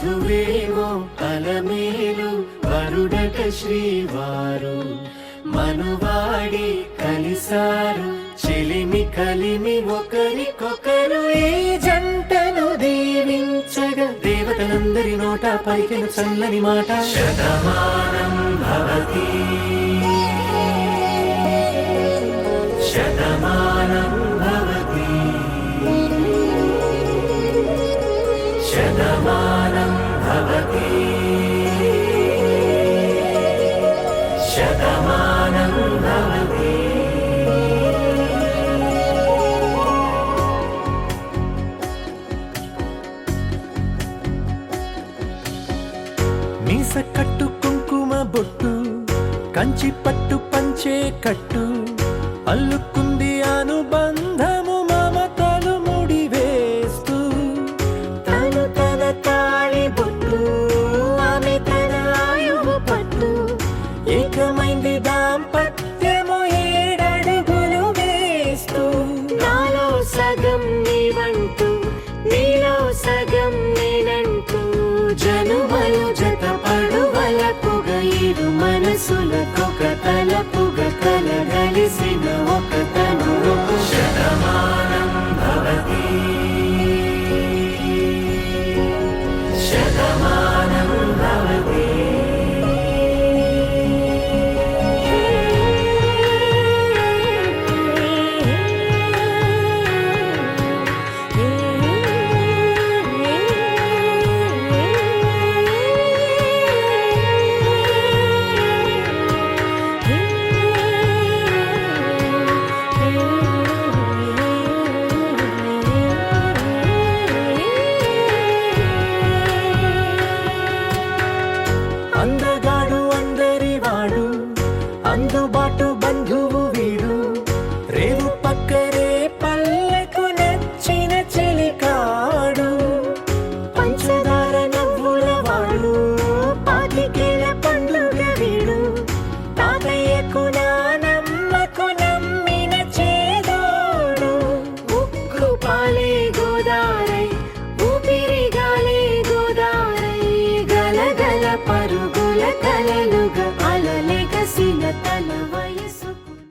వధువేమో అలమేలు వరుడట శ్రీవారు మనువాడి కలిసారు చెలిమి కలిమి ఒకరికొకరు ఈ జంటను దీవించగా దేవతలందరి నోట పలికిన చల్లని మాట శతమానం భవతి శతమానం భవతి శతమానం భవతి శతమానం భవతి. మీస కట్టు కుంకుమ బొట్టు కంచి పట్టు పంచే కట్టు అల్లు